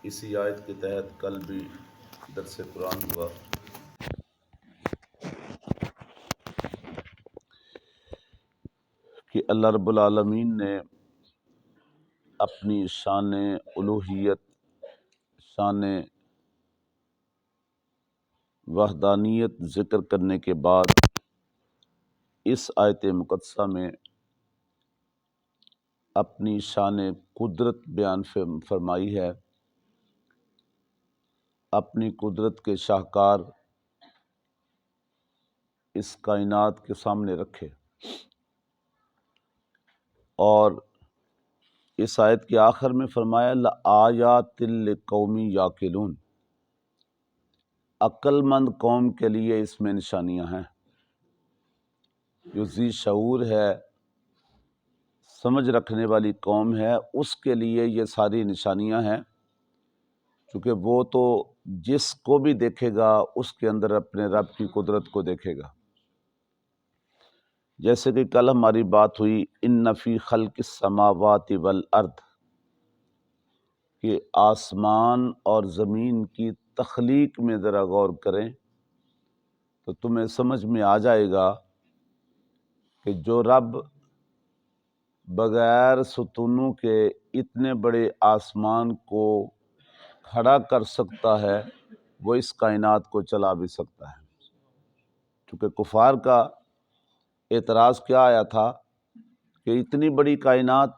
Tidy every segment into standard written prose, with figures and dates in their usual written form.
اسی آیت کے تحت کل بھی درس قرآن ہوا کہ اللہ رب العالمین نے اپنی شان الوہیت، شان وحدانیت ذکر کرنے کے بعد اس آیت مقدسہ میں اپنی شان قدرت بیان فرمائی ہے، اپنی قدرت کے شاہکار اس کائنات کے سامنے رکھے، اور اس آیت کے آخر میں فرمایا لآیات لقوم یعقلون، عقل مند قوم کے لیے اس میں نشانیاں ہیں، جو ذی شعور ہے، سمجھ رکھنے والی قوم ہے، اس کے لیے یہ ساری نشانیاں ہیں، کیونکہ وہ تو جس کو بھی دیکھے گا اس کے اندر اپنے رب کی قدرت کو دیکھے گا۔ جیسے کہ کل ہماری بات ہوئی ان فی خلق السماوات والارض، کہ آسمان اور زمین کی تخلیق میں ذرا غور کریں تو تمہیں سمجھ میں آ جائے گا کہ جو رب بغیر ستونوں کے اتنے بڑے آسمان کو کھڑا کر سکتا ہے، وہ اس کائنات کو چلا بھی سکتا ہے۔ چونکہ کفار کا اعتراض کیا آیا تھا کہ اتنی بڑی کائنات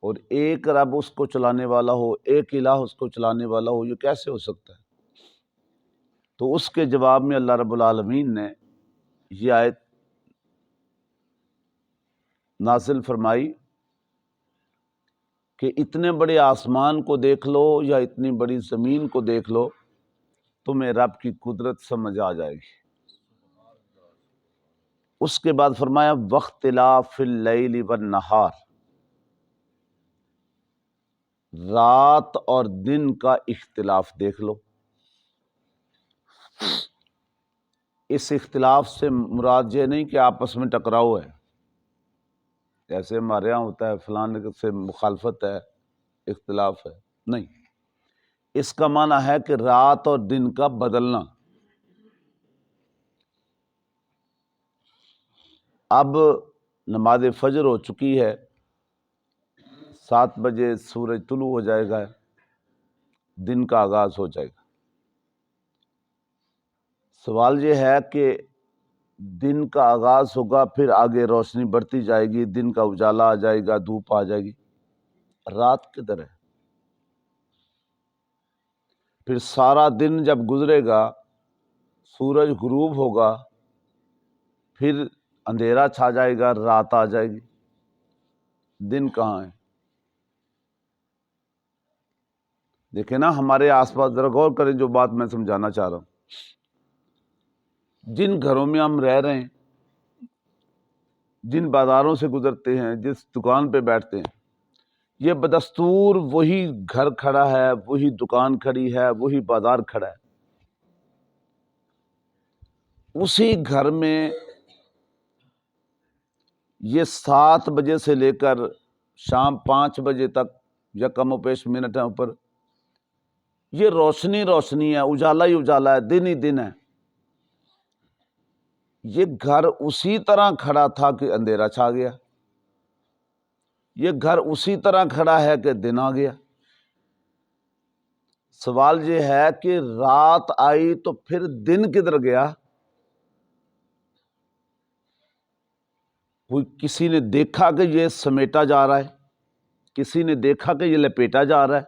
اور ایک رب اس کو چلانے والا ہو، ایک الہ اس کو چلانے والا ہو، یہ کیسے ہو سکتا ہے؟ تو اس کے جواب میں اللہ رب العالمین نے یہ آیت نازل فرمائی کہ اتنے بڑے آسمان کو دیکھ لو یا اتنی بڑی زمین کو دیکھ لو، تمہیں رب کی قدرت سمجھ آ جائے گی۔ اس کے بعد فرمایا واختلاف اللیل والنہار، رات اور دن کا اختلاف دیکھ لو۔ اس اختلاف سے مراد یہ نہیں کہ آپس میں ٹکراؤ ہے، جیسے ہمارے یہاں ہوتا ہے فلاں سے مخالفت ہے، اختلاف ہے، نہیں، اس کا معنی ہے کہ رات اور دن کا بدلنا۔ اب نماز فجر ہو چکی ہے، 7 بجے سورج طلوع ہو جائے گا، دن کا آغاز ہو جائے گا۔ سوال یہ ہے کہ دن کا آغاز ہوگا، پھر آگے روشنی بڑھتی جائے گی، دن کا اجالا آ جائے گا، دھوپ آ جائے گی، رات کدھر ہے؟ پھر سارا دن جب گزرے گا، سورج غروب ہوگا، پھر اندھیرا چھا جائے گا، رات آ جائے گی، دن کہاں ہے؟ دیکھیں نا ہمارے آس پاس، ذرا غور کریں جو بات میں سمجھانا چاہ رہا ہوں۔ جن گھروں میں ہم رہ رہے ہیں، جن بازاروں سے گزرتے ہیں، جس دکان پہ بیٹھتے ہیں، یہ بدستور وہی گھر کھڑا ہے، وہی دکان کھڑی ہے، وہی بازار کھڑا ہے۔ اسی گھر میں یہ 7 بجے سے لے کر شام 5 بجے تک، یا کم و بیش منٹ ہیں اوپر، یہ روشنی روشنی ہے، اجالا ہی اجالا ہے، دن ہی دن ہے۔ یہ گھر اسی طرح کھڑا تھا کہ اندھیرا چھا گیا، یہ گھر اسی طرح کھڑا ہے کہ دن آ گیا۔ سوال یہ ہے کہ رات آئی تو پھر دن کدھر گیا؟ کوئی کسی نے دیکھا کہ یہ سمیٹا جا رہا ہے، کسی نے دیکھا کہ یہ لپیٹا جا رہا ہے،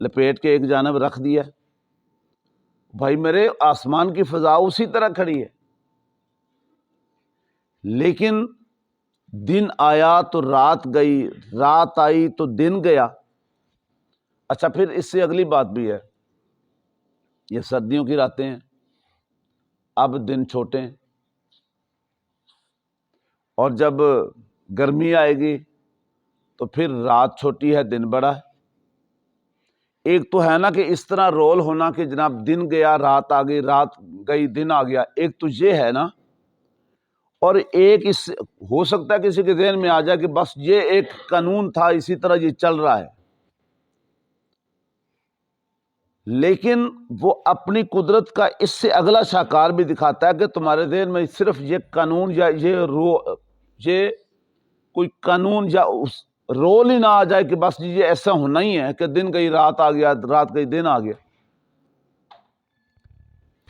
لپیٹ کے ایک جانب رکھ دیا؟ بھائی میرے، آسمان کی فضا اسی طرح کھڑی ہے، لیکن دن آیا تو رات گئی، رات آئی تو دن گیا۔ اچھا، پھر اس سے اگلی بات بھی ہے، یہ سردیوں کی راتیں ہیں، اب دن چھوٹے ہیں، اور جب گرمی آئے گی تو پھر رات چھوٹی ہے، دن بڑا ہے۔ ایک تو ہے نا کہ اس طرح رول ہونا کہ جناب دن گیا رات آ گئی، رات گئی دن آ گیا، ایک تو یہ ہے نا، اور ایک اس ہو سکتا ہے کسی کے ذہن میں آ جائے کہ بس یہ ایک قانون تھا، اسی طرح یہ چل رہا ہے۔ لیکن وہ اپنی قدرت کا اس سے اگلا شاہکار بھی دکھاتا ہے کہ تمہارے ذہن میں صرف یہ قانون یا یہ کوئی قانون یا رول ہی نہ آ جائے کہ بس یہ ایسا ہونا ہی ہے کہ دن گئی رات آ گیا، رات گئی دن آ گیا۔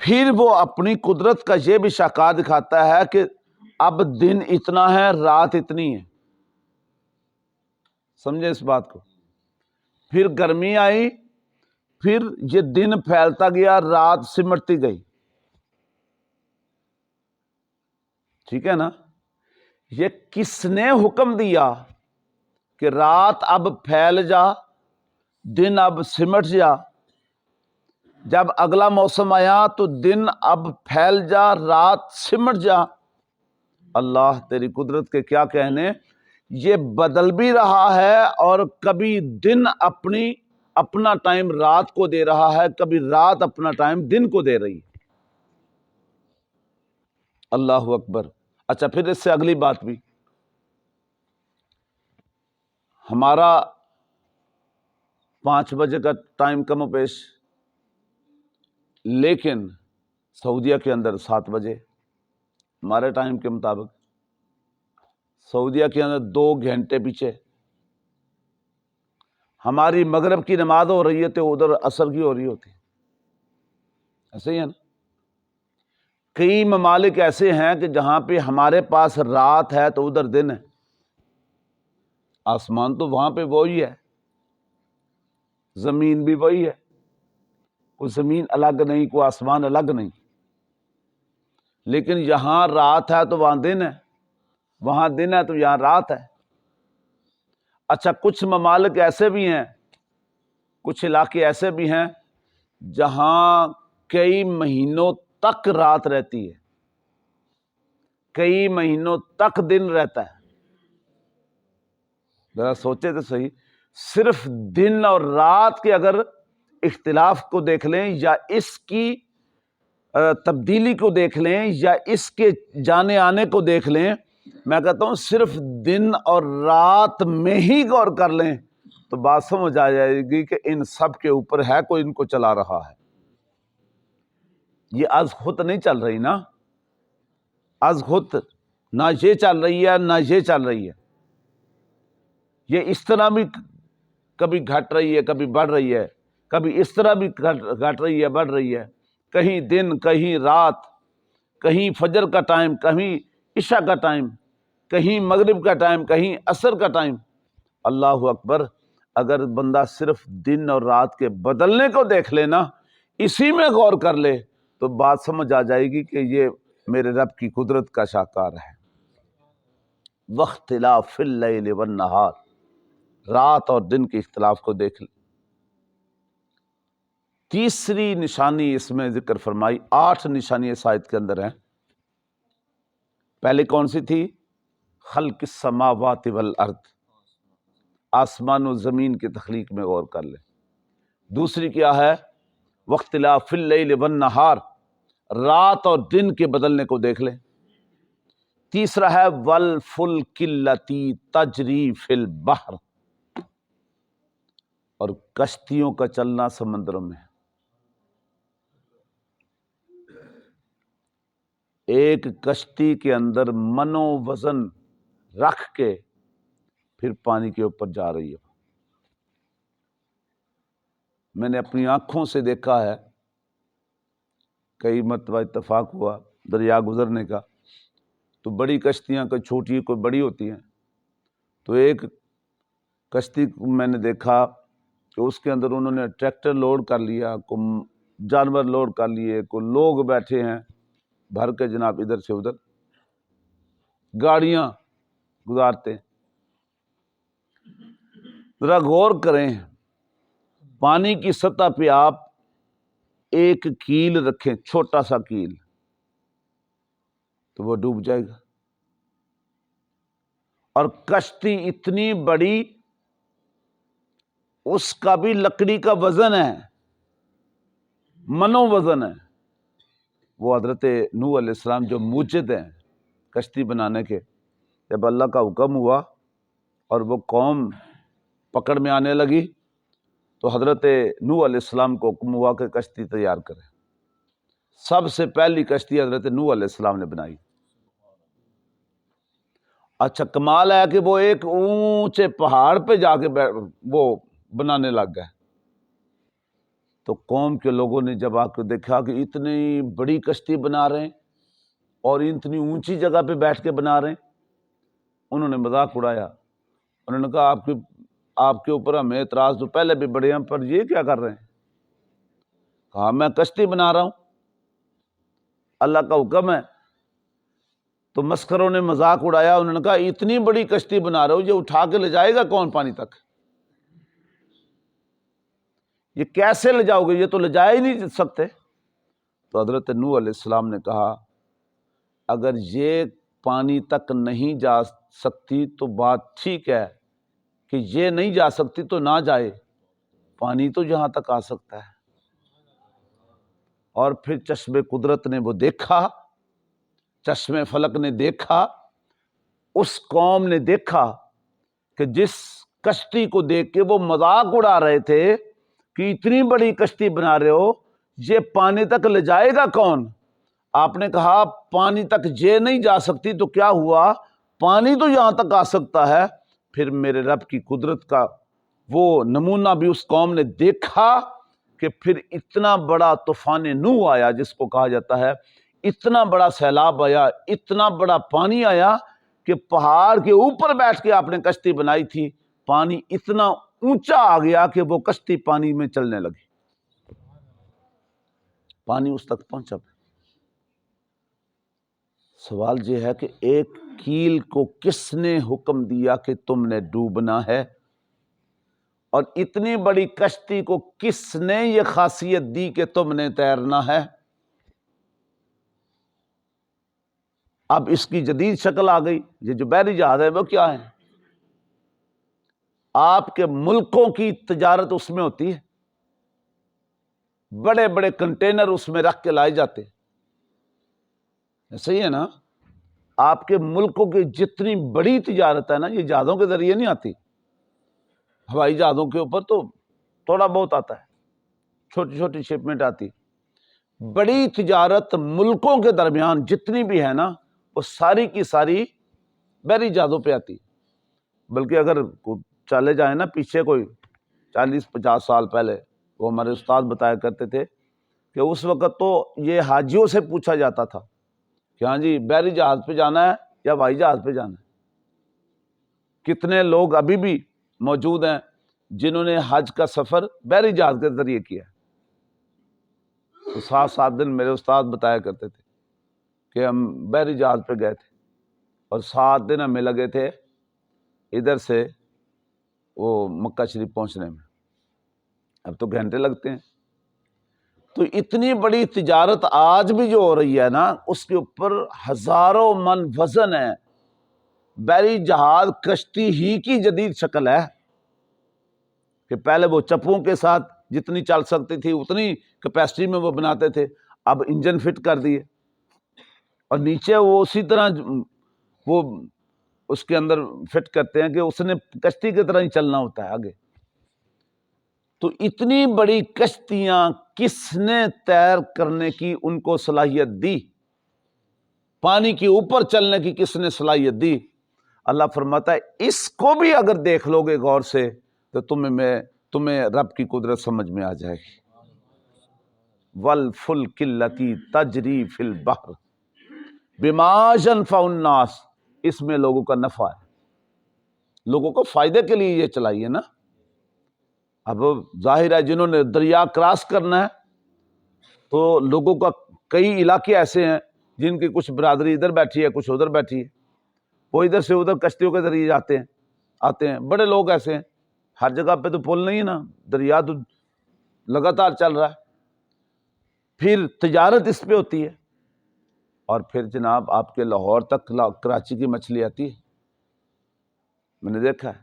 پھر وہ اپنی قدرت کا یہ بھی شاہکار دکھاتا ہے کہ اب دن اتنا ہے، رات اتنی ہے۔ سمجھے اس بات کو؟ پھر گرمی آئی، پھر یہ دن پھیلتا گیا، رات سمٹتی گئی۔ ٹھیک ہے نا؟ یہ کس نے حکم دیا کہ رات اب پھیل جا، دن اب سمٹ جا؟ جب اگلا موسم آیا تو دن اب پھیل جا، رات سمٹ جا۔ اللہ تیری قدرت کے کیا کہنے، یہ بدل بھی رہا ہے، اور کبھی دن اپنا ٹائم رات کو دے رہا ہے، کبھی رات اپنا ٹائم دن کو دے رہی ہے۔ اللہ اکبر۔ اچھا، پھر اس سے اگلی بات بھی، ہمارا 5 بجے کا ٹائم کم و بیش، لیکن سعودیہ کے اندر 7 بجے ہمارے ٹائم کے مطابق، سعودیہ کے اندر 2 گھنٹے پیچھے۔ ہماری مغرب کی نماز ہو رہی ہے تو ادھر عصر کی ہو رہی ہوتی، ایسے ہی ہے نا؟ کئی ممالک ایسے ہیں کہ جہاں پہ ہمارے پاس رات ہے تو ادھر دن ہے۔ آسمان تو وہاں پہ وہی ہے، زمین بھی وہی ہے، کوئی زمین الگ نہیں، کوئی آسمان الگ نہیں، لیکن یہاں رات ہے تو وہاں دن ہے، وہاں دن ہے تو یہاں رات ہے۔ اچھا، کچھ ممالک ایسے بھی ہیں، کچھ علاقے ایسے بھی ہیں جہاں کئی مہینوں تک رات رہتی ہے، کئی مہینوں تک دن رہتا ہے۔ ذرا سوچے تو صحیح، صرف دن اور رات کے اگر اختلاف کو دیکھ لیں، یا اس کی تبدیلی کو دیکھ لیں، یا اس کے جانے آنے کو دیکھ لیں، میں کہتا ہوں صرف دن اور رات میں ہی غور کر لیں تو بات سمجھ آ جائے گی کہ ان سب کے اوپر ہے کوئی ان کو چلا رہا ہے۔ یہ از خود نہیں چل رہی نا، از خود نہ یہ چل رہی ہے، نہ یہ چل رہی ہے۔ یہ اس طرح بھی کبھی گھٹ رہی ہے، کبھی بڑھ رہی ہے، کبھی اس طرح بھی گھٹ رہی ہے، بڑھ رہی ہے، کہیں دن کہیں رات، کہیں فجر کا ٹائم، کہیں عشاء کا ٹائم، کہیں مغرب کا ٹائم، کہیں عصر کا ٹائم۔ اللہ اکبر۔ اگر بندہ صرف دن اور رات کے بدلنے کو دیکھ لے نا، اسی میں غور کر لے تو بات سمجھ آ جائے گی کہ یہ میرے رب کی قدرت کا شاہکار ہے۔ واختلاف اللیل والنہار، رات اور دن کے اختلاف کو دیکھ لیں۔ تیسری نشانی اس میں ذکر فرمائی، 8 نشانی اس آیت کے اندر ہیں۔ پہلے کون سی تھی؟ خلق السماوات والارض، آسمان و زمین کی تخلیق میں غور کر لیں۔ دوسری کیا ہے؟ واختلاف اللیل والنہار، رات اور دن کے بدلنے کو دیکھ لیں۔ تیسرا ہے والفلک التی تجری فی البحر، اور کشتیوں کا چلنا سمندروں میں۔ ایک کشتی کے اندر منو وزن رکھ کے پھر پانی کے اوپر جا رہی ہے۔ میں نے اپنی آنکھوں سے دیکھا ہے، کئی مرتبہ اتفاق ہوا دریا گزرنے کا، تو بڑی کشتیاں کوئی چھوٹی کوئی بڑی ہوتی ہیں، تو ایک کشتی میں نے دیکھا کہ اس کے اندر انہوں نے ٹریکٹر لوڈ کر لیا، کوئی جانور لوڈ کر لیے، کوئی لوگ بیٹھے ہیں بھر کے جناب ادھر سے ادھر، گاڑیاں گزارتے۔ ذرا غور کریں، پانی کی سطح پہ آپ ایک کیل رکھیں، چھوٹا سا کیل، تو وہ ڈوب جائے گا۔ اور کشتی اتنی بڑی، اس کا بھی لکڑی کا وزن ہے، منو وزن ہے۔ وہ حضرت نوح علیہ السلام جو موجد ہیں کشتی بنانے کے، جب اللہ کا حکم ہوا اور وہ قوم پکڑ میں آنے لگی تو حضرت نوح علیہ السلام کو حکم ہوا کہ کشتی تیار کریں. سب سے پہلی کشتی حضرت نوح علیہ السلام نے بنائی. اچھا کمال ہے کہ وہ ایک اونچے پہاڑ پہ جا کے وہ بنانے لگ گئے. تو قوم کے لوگوں نے جب آ کے دیکھا کہ اتنی بڑی کشتی بنا رہے ہیں اور اتنی اونچی جگہ پہ بیٹھ کے بنا رہے ہیں، انہوں نے مذاق اڑایا. انہوں نے کہا آپ کے اوپر ہمیں اعتراض تو پہلے بھی بڑے ہیں، پر یہ کیا کر رہے ہیں؟ کہا میں کشتی بنا رہا ہوں، اللہ کا حکم ہے. تو مسخروں نے مذاق اڑایا. انہوں نے کہا اتنی بڑی کشتی بنا رہے ہو، یہ اٹھا کے لے جائے گا کون پانی تک؟ یہ کیسے لے جاؤ گے؟ یہ تو لے جا ہی نہیں سکتے. تو حضرت نوح علیہ السلام نے کہا اگر یہ پانی تک نہیں جا سکتی تو بات ٹھیک ہے کہ یہ نہیں جا سکتی تو نہ جائے، پانی تو یہاں تک آ سکتا ہے. اور پھر چشم قدرت نے وہ دیکھا، چشم فلک نے دیکھا، اس قوم نے دیکھا کہ جس کشتی کو دیکھ کے وہ مذاق اڑا رہے تھے کہ اتنی بڑی کشتی بنا رہے ہو، یہ پانی تک لے جائے گا کون؟ آپ نے کہا پانی تک یہ نہیں جا سکتی تو کیا ہوا؟ پانی تو یہاں تک آ سکتا ہے. پھر میرے رب کی قدرت کا وہ نمونہ بھی اس قوم نے دیکھا کہ پھر اتنا بڑا طوفان نوح آیا جس کو کہا جاتا ہے، اتنا بڑا سیلاب آیا، اتنا بڑا پانی آیا کہ پہاڑ کے اوپر بیٹھ کے آپ نے کشتی بنائی تھی، پانی اتنا اونچا آ گیا کہ وہ کشتی پانی میں چلنے لگی، پانی اس تک پہنچا. سوال یہ ہے کہ ایک کیل کو کس نے حکم دیا کہ تم نے ڈوبنا ہے، اور اتنی بڑی کشتی کو کس نے یہ خاصیت دی کہ تم نے تیرنا ہے؟ اب اس کی جدید شکل آ گئی. یہ جو بحری جہاز ہے وہ کیا ہے؟ آپ کے ملکوں کی تجارت اس میں ہوتی ہے، بڑے بڑے کنٹینر اس میں رکھ کے لائے جاتے. صحیح ہے نا؟ آپ کے ملکوں کی جتنی بڑی تجارت ہے نا، یہ جہازوں کے ذریعے نہیں آتی. ہوائی جہازوں کے اوپر تو تھوڑا بہت آتا ہے، چھوٹی چھوٹی شپمنٹ آتی. بڑی تجارت ملکوں کے درمیان جتنی بھی ہے نا، وہ ساری کی ساری بحری جہازوں پہ آتی. بلکہ اگر چلے جائیں نا پیچھے کوئی 40-50 سال پہلے، وہ ہمارے استاد بتایا کرتے تھے کہ اس وقت تو یہ حاجیوں سے پوچھا جاتا تھا کہ ہاں جی بحری جہاز پہ جانا ہے یا ہوائی جہاز پہ جانا ہے. کتنے لوگ ابھی بھی موجود ہیں جنہوں نے حج کا سفر بحری جہاز کے ذریعے کیا. تو 7 دن میرے استاد بتایا کرتے تھے کہ ہم بحری جہاز پہ گئے تھے اور 7 دن ہمیں لگے تھے ادھر سے وہ مکہ شریف پہنچنے میں. اب تو گھنٹے لگتے ہیں. تو اتنی بڑی تجارت آج بھی جو ہو رہی ہے نا، اس کے اوپر ہزاروں من وزن ہے. بحری جہاز کشتی ہی کی جدید شکل ہے کہ پہلے وہ چپوں کے ساتھ جتنی چل سکتی تھی اتنی کیپیسٹی میں وہ بناتے تھے، اب انجن فٹ کر دیے اور نیچے وہ اسی طرح وہ اس کے اندر فٹ کرتے ہیں کہ اس نے کشتی کی طرح ہی چلنا ہوتا ہے آگے. تو اتنی بڑی کشتیاں کس نے تیر کرنے کی ان کو صلاحیت دی؟ پانی کے اوپر چلنے کی کس نے صلاحیت دی؟ اللہ فرماتا ہے اس کو بھی اگر دیکھ لو گے غور سے تو تمہیں رب کی قدرت سمجھ میں آ جائے گی. وَالْفُلْكِ الَّتِي تَجْرِي فِي الْبَحْرِ بِمَا يَنْفَعُ النَّاسَ، اس میں لوگوں کا نفع ہے، لوگوں کو فائدے کے لیے یہ چلائیے نا. اب ظاہر ہے جنہوں نے دریا کراس کرنا ہے تو لوگوں کا کئی علاقے ایسے ہیں جن کی کچھ برادری ادھر بیٹھی ہے کچھ ادھر بیٹھی ہے، وہ ادھر سے ادھر کشتیوں کے ذریعے آتے ہیں. بڑے لوگ ایسے ہیں، ہر جگہ پہ تو پل نہیں ہے نا، دریا تو لگاتار چل رہا ہے. پھر تجارت اس پہ ہوتی ہے. اور پھر جناب آپ کے لاہور تک کراچی کی مچھلی آتی ہے، میں نے دیکھا ہے.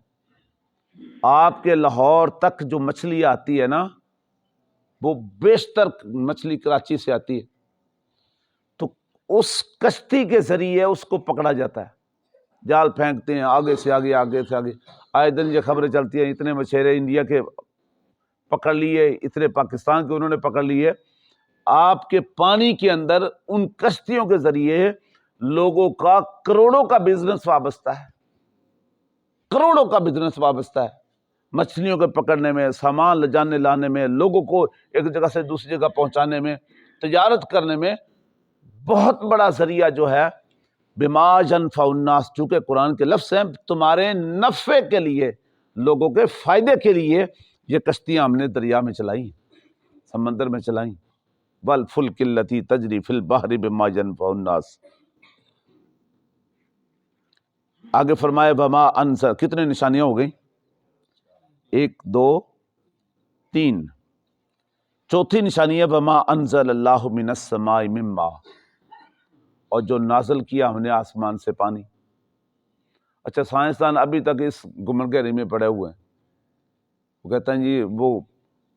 آپ کے لاہور تک جو مچھلی آتی ہے نا، وہ بیشتر مچھلی کراچی سے آتی ہے. تو اس کشتی کے ذریعے اس کو پکڑا جاتا ہے، جال پھینکتے ہیں آگے سے آگے، آگے سے آگے. آئے دن یہ خبریں چلتی ہیں اتنے مچھیرے انڈیا کے پکڑ لیے، اتنے پاکستان کے انہوں نے پکڑ لیے. آپ کے پانی کے اندر ان کشتیوں کے ذریعے لوگوں کا کروڑوں کا بزنس وابستہ ہے، کروڑوں کا بزنس وابستہ ہے. مچھلیوں کے پکڑنے میں، سامان لے جانے لانے میں، لوگوں کو ایک جگہ سے دوسری جگہ پہنچانے میں، تجارت کرنے میں بہت بڑا ذریعہ جو ہے بما ينفع الناس، چونکہ قرآن کے لفظ ہیں تمہارے نفع کے لیے، لوگوں کے فائدے کے لیے یہ کشتیاں ہم نے دریا میں چلائیں، سمندر میں چلائیں. والفلک التی تجری فی البحر بما ينفع الناس. آگے فرمائے بما انزل، کتنے نشانیاں ہو گئیں؟ 1 2 3. چوتھی نشانی ہے بما انزل اللہ من السماء من ماء، اور جو نازل کیا ہم نے آسمان سے پانی. اچھا، سائنسدان ابھی تک اس گمن گہری میں پڑے ہوئے ہیں. وہ کہتے ہیں جی وہ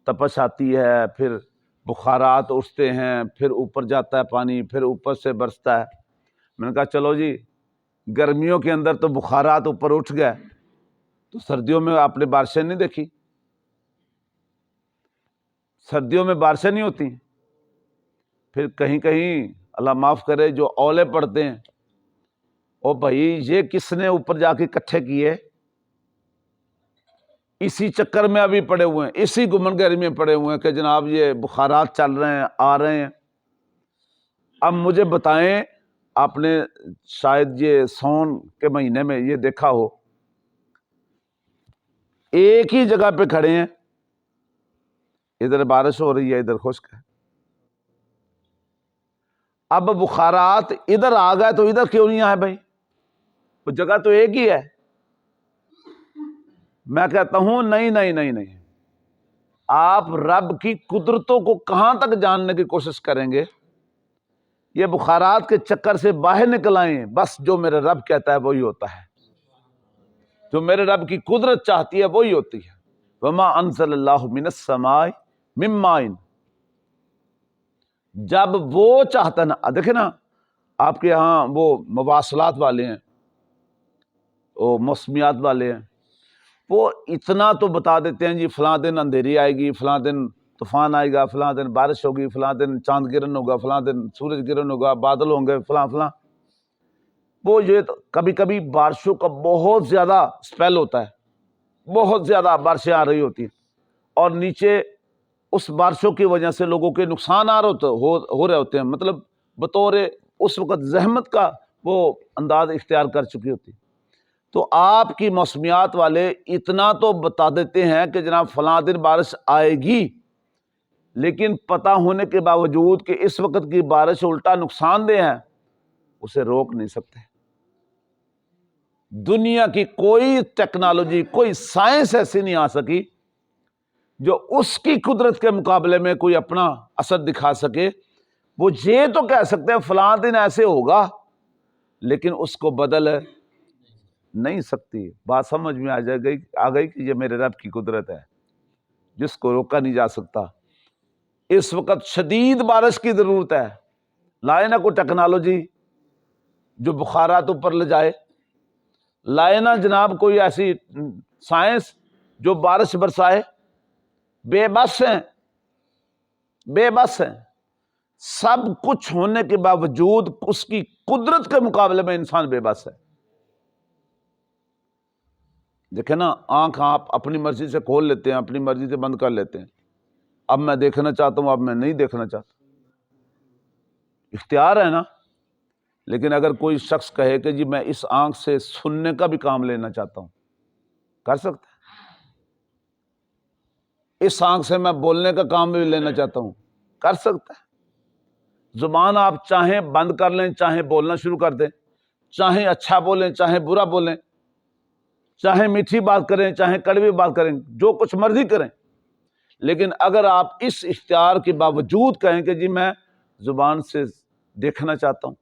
تپش آتی ہے، پھر بخارات اٹھتے ہیں، پھر اوپر جاتا ہے پانی، پھر اوپر سے برستا ہے. میں نے کہا چلو جی، گرمیوں کے اندر تو بخارات اوپر اٹھ گئے، تو سردیوں میں آپ نے بارشیں نہیں دیکھی؟ سردیوں میں بارشیں نہیں ہوتی. پھر کہیں کہیں اللہ معاف کرے جو اولے پڑتے ہیں، او بھائی یہ کس نے اوپر جا کے اکٹھے کیے؟ اسی چکر میں ابھی پڑے ہوئے ہیں، اسی گمن گہری میں پڑے ہوئے ہیں کہ جناب یہ بخارات چل رہے ہیں، آ رہے ہیں. اب مجھے بتائیں، آپ نے شاید یہ سون کے مہینے میں یہ دیکھا ہو، ایک ہی جگہ پہ کھڑے ہیں، ادھر بارش ہو رہی ہے، ادھر خشک ہے. اب بخارات ادھر آ گئے تو ادھر کیوں نہیں آئے بھائی؟ وہ جگہ تو ایک ہی ہے. میں کہتا ہوں نہیں نہیں نہیں نہیں، آپ رب کی قدرتوں کو کہاں تک جاننے کی کوشش کریں گے؟ یہ بخارات کے چکر سے باہر نکل آئیں، بس جو میرے رب کہتا ہے وہی ہوتا ہے، جو میرے رب کی قدرت چاہتی ہے وہی ہوتی ہے. وما انزل اللہ من السماء من ماء، جب وہ چاہتا ہے نا، دیکھیں نا آپ کے ہاں وہ مواصلات والے ہیں، وہ موسمیات والے ہیں، وہ اتنا تو بتا دیتے ہیں جی فلاں دن اندھیری آئے گی، فلاں دن طوفان آئے گا، فلاں دن بارش ہوگی، فلاں دن چاند گرہن ہوگا، فلاں دن سورج گرہن ہوگا، بادل ہوں گے، فلاں فلاں. وہ یہ کبھی کبھی بارشوں کا بہت زیادہ سپیل ہوتا ہے، بہت زیادہ بارشیں آ رہی ہوتی ہیں، اور نیچے اس بارشوں کی وجہ سے لوگوں کے نقصان ہو رہے ہوتے ہیں، مطلب بطور اس وقت زحمت کا وہ انداز اختیار کر چکی ہوتی. تو آپ کی موسمیات والے اتنا تو بتا دیتے ہیں کہ جناب فلاں دن بارش آئے گی، لیکن پتہ ہونے کے باوجود کہ اس وقت کی بارش الٹا نقصان دہ ہے، اسے روک نہیں سکتے. دنیا کی کوئی ٹیکنالوجی، کوئی سائنس ایسی نہیں آ سکی جو اس کی قدرت کے مقابلے میں کوئی اپنا اثر دکھا سکے. وہ یہ تو کہہ سکتے ہیں فلاں دن ایسے ہوگا، لیکن اس کو بدل نہیں سکتی. بات سمجھ میں آ گئی کہ یہ میرے رب کی قدرت ہے جس کو روکا نہیں جا سکتا. اس وقت شدید بارش کی ضرورت ہے، لائے نا کوئی ٹیکنالوجی جو بخارات اوپر لے جائے، لائے نا جناب کوئی ایسی سائنس جو بارش برسائے. بے بس ہیں، بے بس ہیں. سب کچھ ہونے کے باوجود اس کی قدرت کے مقابلے میں انسان بے بس ہے. دیکھیں نا، آنکھ آپ اپنی مرضی سے کھول لیتے ہیں، اپنی مرضی سے بند کر لیتے ہیں. اب میں دیکھنا چاہتا ہوں، اب میں نہیں دیکھنا چاہتا، اختیار ہے نا. لیکن اگر کوئی شخص کہے کہ جی میں اس آنکھ سے سننے کا بھی کام لینا چاہتا ہوں، کر سکتا ہے. اس آنکھ سے میں بولنے کا کام بھی لینا چاہتا ہوں، کر سکتا ہے. زبان آپ چاہیں بند کر لیں، چاہیں بولنا شروع کر دیں، چاہیں اچھا بولیں چاہیں برا بولیں، چاہیں میٹھی بات کریں چاہیں کڑوی بات کریں، جو کچھ مرضی کریں. لیکن اگر آپ اس اختیار کے باوجود کہیں کہ جی میں زبان سے دیکھنا چاہتا ہوں،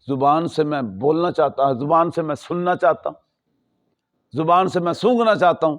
زبان سے میں بولنا چاہتا ہوں، زبان سے میں سننا چاہتا ہوں، زبان سے میں سونگھنا چاہتا ہوں،